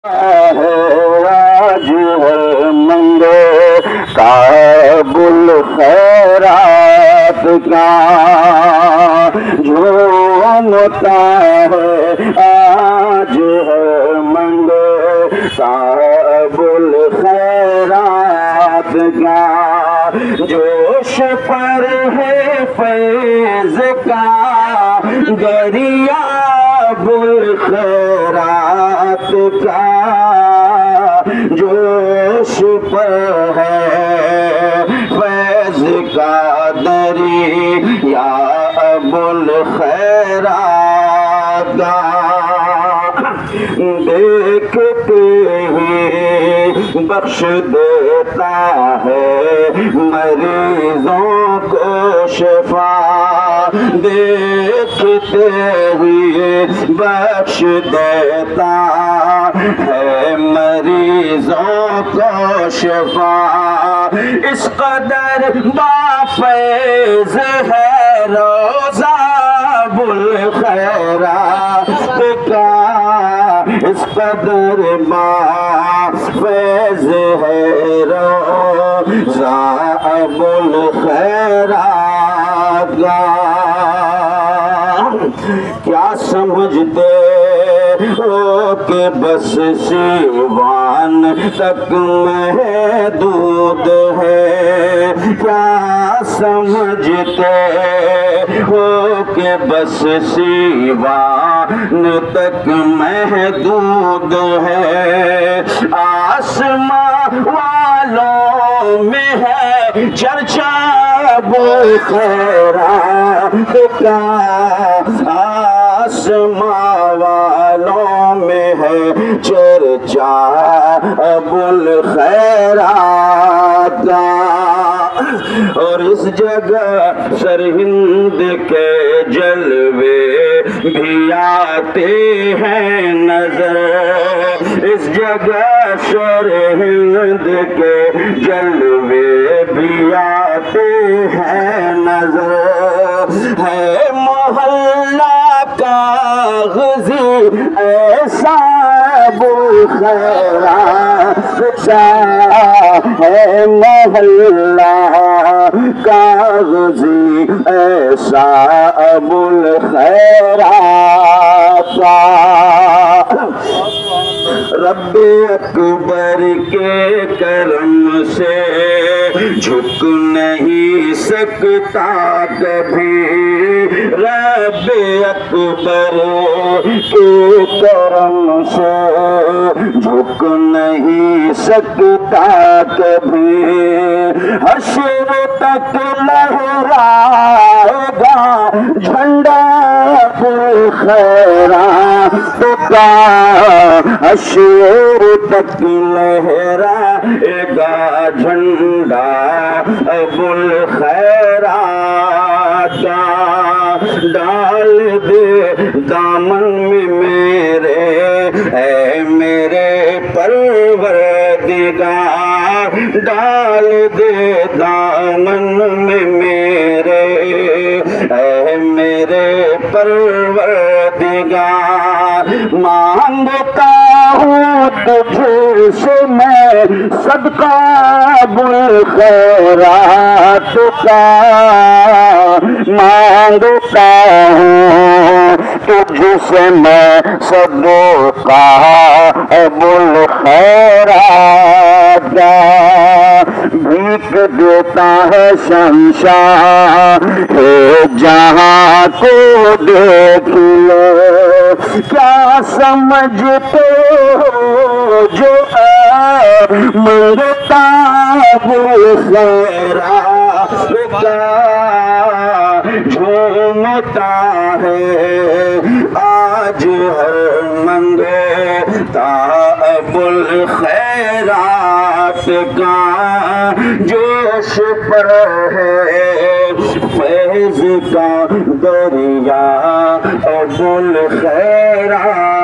آج ہے منگے کابل خیرات کا جھومتا ہے، آج ہے منگے کابل خیرات کا جوش پر ہے فیض کا دریا بل خیرات کا جوش پر ہے فیض کا دریا بل خیرات کا دیکھتے ہی بخش دیتا ہے مریضوں کو شفا، دیکھتے ہوئے بخش دیتا ہے مریضوں کو شفا، اس قدر بافیض ہے روزہ بل خیرات کا، اس قدر بافیض ہے روزہ بل خیرات کا۔ کیا سمجھتے ہو کہ بس سیوان تک محدود ہے، کیا سمجھتے ہو کہ بس سیوان تک محدود ہے، آسمان والوں میں ہے چرچا بل خیرات کا، آسمان والوں میں ہے چرچا بل خیرات کا، اور اس جگہ سرہند کے جلوے بھی آتے ہیں نظر، اس جگہ سرہند کے جلوے بھی آتے ہیں نظر، ہے محلہ کاغذی ایسا بل خیرات کا، ہے محلہ کاغذی ایسا بل خیرات کا، رب اکبر کے کرم سے جھک نہیں سکتا کبھی، رب اکبر کے کرم سے جھک نہیں سکتا کبھی، حشر تک لہرائے گا جھنڈا بل خیرات کا، حشر تک لہرائے گا جھنڈا بل خیرات کا، ڈال دے دامن میں میرے اے میرے پروردگار، ڈال دے دامن میں میرے اے میرے پروردگار، مانگتا ہوں تجھ سے میں صدقہ بل خیرات کا، مانگتا ہوں تجھ سے میں صدقہ بل خیرات کا، بھیک دیتا ہے شمشاہ جہاں کو دیکھ لو، کیا سمجھتے ہو جو منگتا بل خیرات کا، جھومتا ہے آج ہر منگتا بل خیرات کا، جوش پر ہے فیض کا دریا بل خیرات